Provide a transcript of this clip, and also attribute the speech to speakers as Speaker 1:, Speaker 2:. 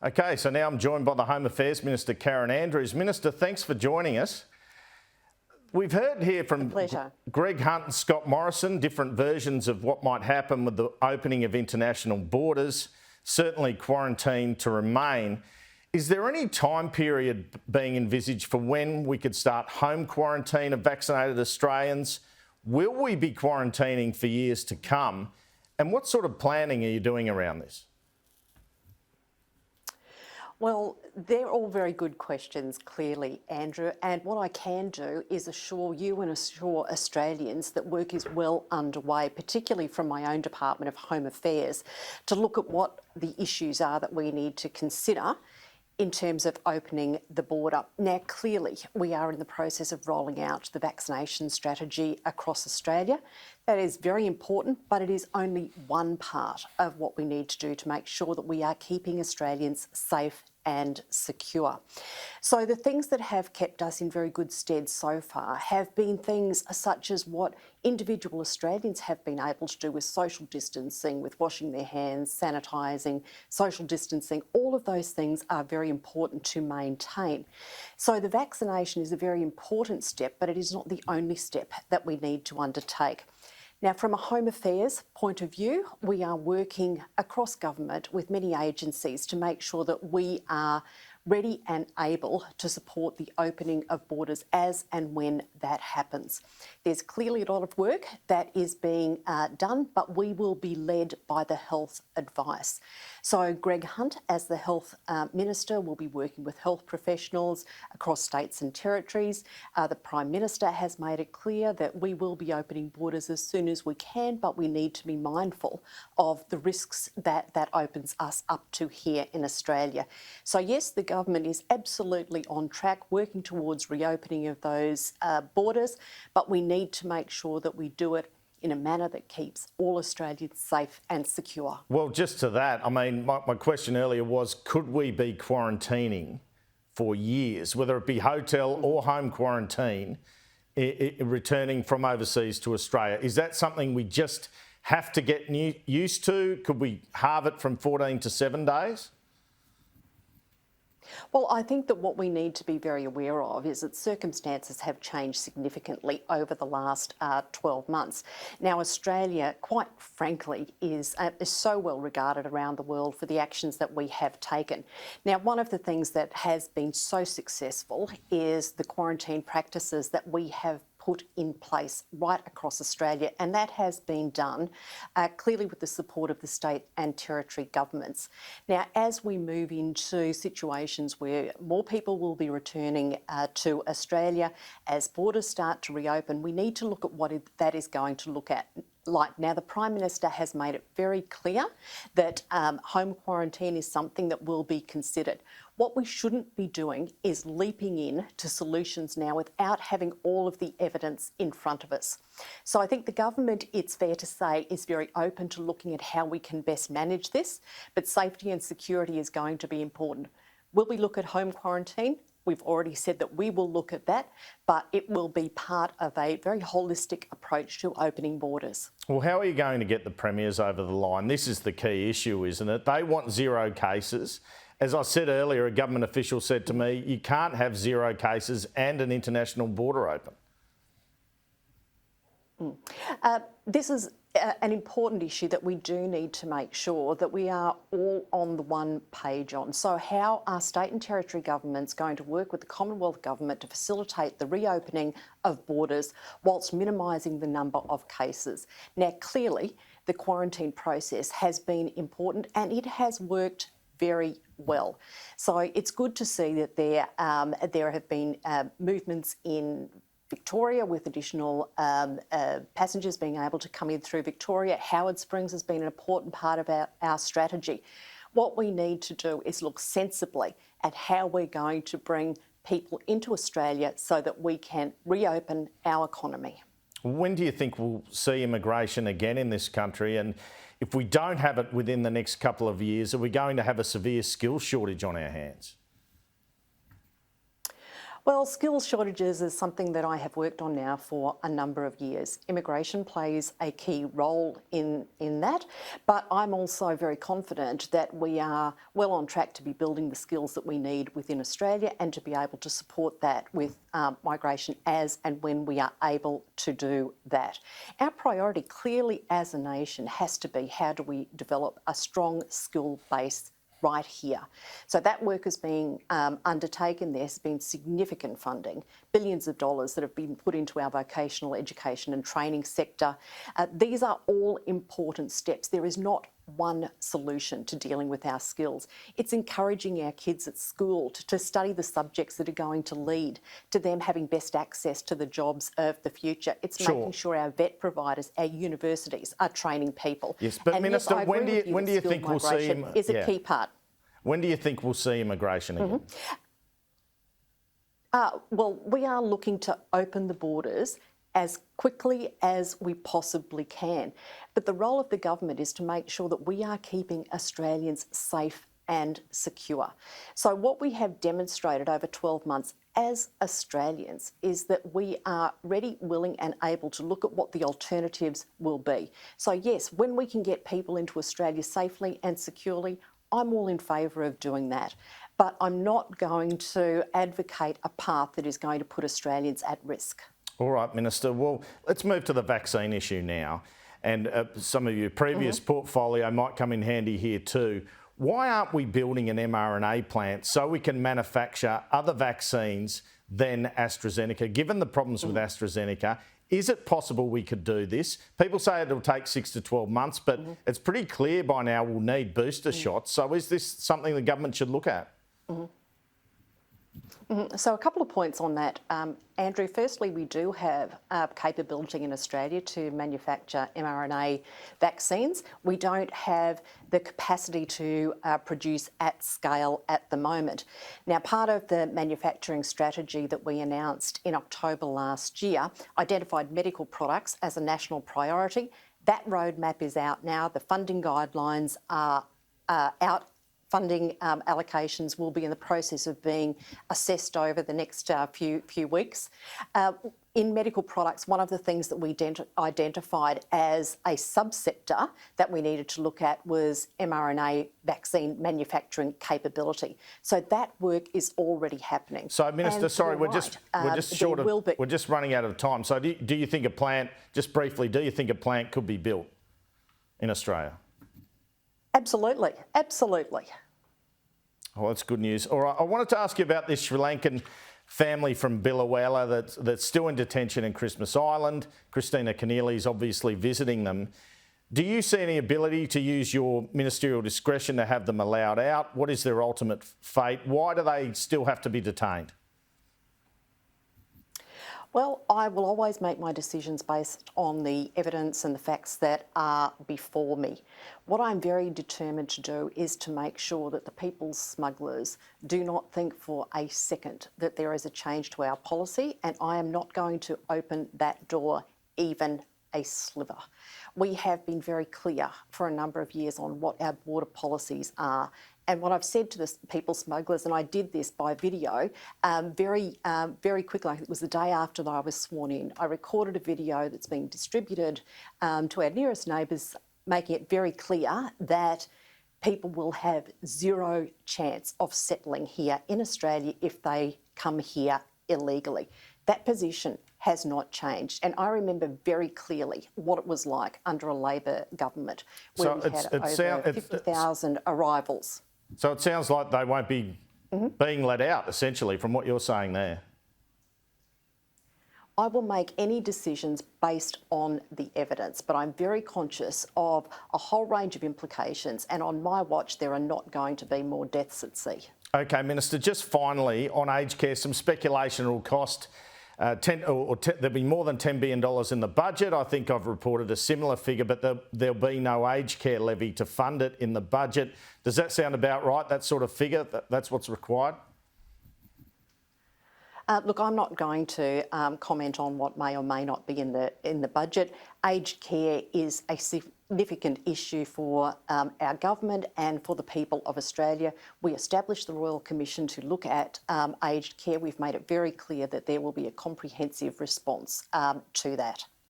Speaker 1: Okay, so now I'm joined by the Home Affairs Minister, Karen Andrews. Minister, thanks for joining us. We've heard here from Greg Hunt and Scott Morrison different versions of what might happen with the opening of international borders, certainly quarantine to remain. Is there any time period being envisaged for when we could start home quarantine of vaccinated Australians? Will we be quarantining for years to come? And what sort of planning are you doing around this?
Speaker 2: Well, they're all very good questions, clearly, Andrew. And what I can do is assure you and assure Australians that work is well underway, particularly from my own Department of Home Affairs, to look at what the issues are that we need to consider in terms of opening the border. Now, clearly, we are in the process of rolling out the vaccination strategy across Australia. That is very important, but it is only one part of what we need to do to make sure that we are keeping Australians safe and secure. So the things that have kept us in very good stead so far have been things such as what individual Australians have been able to do with social distancing, with washing their hands, sanitising, social distancing. All of those things are very important to maintain. So the vaccination is a very important step, but it is not the only step that we need to undertake. Now, from a Home Affairs point of view, we are working across government with many agencies to make sure that we are ready and able to support the opening of borders as and when that happens. There's clearly a lot of work that is being done, but we will be led by the health advice. So Greg Hunt, as the Health Minister, will be working with health professionals across states and territories. The Prime Minister has made it clear that we will be opening borders as soon as we can, but we need to be mindful of the risks that opens us up to here in Australia. So yes, the government is absolutely on track, working towards reopening of those borders, but we need to make sure that we do it in a manner that keeps all Australians safe and secure.
Speaker 1: Well, just to that, I mean, my question earlier was, could we be quarantining for years, whether it be hotel or home quarantine, returning from overseas to Australia? Is that something we just have to get used to? Could we halve it from 14 to 7 days?
Speaker 2: Well, I think that what we need to be very aware of is that circumstances have changed significantly over the last 12 months. Now, Australia, quite frankly, is so well regarded around the world for the actions that we have taken. Now, one of the things that has been so successful is the quarantine practices that we have put in place right across Australia, and that has been done clearly with the support of the state and territory governments. Now, as we move into situations where more people will be returning to Australia, as borders start to reopen, we need to look at what that is going to look at. Now, the Prime Minister has made it very clear that home quarantine is something that will be considered. What we shouldn't be doing is leaping in to solutions now without having all of the evidence in front of us. So I think the government, it's fair to say, is very open to looking at how we can best manage this, but safety and security is going to be important. Will we look at home quarantine? We've already said that we will look at that, but it will be part of a very holistic approach to opening borders.
Speaker 1: Well, how are you going to get the premiers over the line? This is the key issue, isn't it? They want 0 cases. As I said earlier, a government official said to me, you can't have 0 cases and an international border open.
Speaker 2: This is an important issue that we do need to make sure that we are all on the one page on. So how are state and territory governments going to work with the Commonwealth Government to facilitate the reopening of borders whilst minimising the number of cases? Now, clearly, the quarantine process has been important and it has worked very well. So it's good to see that there have been movements in Victoria with additional passengers being able to come in through Victoria. Howard Springs has been an important part of our strategy. What we need to do is look sensibly at how we're going to bring people into Australia so that we can reopen our economy.
Speaker 1: When do you think we'll see immigration again in this country? And if we don't have it within the next couple of years, are we going to have a severe skills shortage on our hands?
Speaker 2: Well, skills shortages is something that I have worked on now for a number of years. Immigration plays a key role in that, but I'm also very confident that we are well on track to be building the skills that we need within Australia and to be able to support that with migration as and when we are able to do that. Our priority clearly as a nation has to be how do we develop a strong skill base right here. So that work is being undertaken. There's been significant funding, billions of dollars that have been put into our vocational education and training sector. These are all important steps. There is not one solution to dealing with our skills. It's encouraging our kids at school to study the subjects that are going to lead to them having best access to the jobs of the future. It's making sure our vet providers, our universities are training people.
Speaker 1: Yes, but
Speaker 2: and
Speaker 1: Minister,
Speaker 2: yes,
Speaker 1: when do you think we'll see him?
Speaker 2: Is a key part.
Speaker 1: When do you think we'll see immigration again?
Speaker 2: Well, we are looking to open the borders as quickly as we possibly can. But the role of the government is to make sure that we are keeping Australians safe and secure. So what we have demonstrated over 12 months as Australians is that we are ready, willing and able to look at what the alternatives will be. So yes, when we can get people into Australia safely and securely, I'm all in favour of doing that. But I'm not going to advocate a path that is going to put Australians at risk. All
Speaker 1: right, Minister. Well, let's move to the vaccine issue now. And some of your previous portfolio might come in handy here too. Why aren't we building an mRNA plant so we can manufacture other vaccines than AstraZeneca? Given the problems with AstraZeneca, is it possible we could do this? People say it'll take 6 to 12 months, but it's pretty clear by now we'll need booster shots. So is this something the government should look at?
Speaker 2: So a couple of points on that. Andrew, firstly, we do have capability in Australia to manufacture mRNA vaccines. We don't have the capacity to produce at scale at the moment. Now, part of the manufacturing strategy that we announced in October last year identified medical products as a national priority. That roadmap is out now. The funding guidelines are out. Funding allocations will be in the process of being assessed over the next few weeks. In medical products, one of the things that we identified as a subsector that we needed to look at was mRNA vaccine manufacturing capability. So that work is already happening.
Speaker 1: So, Minister, sorry, we're just running out of time. So do you think a plant, just briefly, do you think a plant could be built in Australia?
Speaker 2: Absolutely, absolutely.
Speaker 1: Oh, that's good news. All right, I wanted to ask you about this Sri Lankan family from Biloela that's still in detention in Christmas Island. Christina Keneally's obviously visiting them. Do you see any ability to use your ministerial discretion to have them allowed out? What is their ultimate fate? Why do they still have to be detained?
Speaker 2: Well, I will always make my decisions based on the evidence and the facts that are before me. What I'm very determined to do is to make sure that the people's smugglers do not think for a second that there is a change to our policy, and I am not going to open that door even a sliver. We have been very clear for a number of years on what our border policies are. And what I've said to the people smugglers, and I did this by video very quickly, I think it was the day after that I was sworn in, I recorded a video that's being distributed to our nearest neighbours, making it very clear that people will have zero chance of settling here in Australia if they come here illegally. That position has not changed. And I remember very clearly what it was like under a Labor government where we had over 50,000 arrivals.
Speaker 1: So it sounds like they won't be being let out, essentially, from what you're saying there.
Speaker 2: I will make any decisions based on the evidence, but I'm very conscious of a whole range of implications, and on my watch there are not going to be more deaths at sea. OK, Minister, just finally, on aged care, some speculation will cost there'll be more than $10 billion in the budget. I think I've reported a similar figure, but there'll be no aged care levy to fund it in the budget. Does that sound about right, that sort of figure? That's what's required? Look, I'm not going to comment on what may or may not be in the budget. Aged care is a significant issue for our government and for the people of Australia. We established the Royal Commission to look at aged care. We've made it very clear that there will be a comprehensive response to that.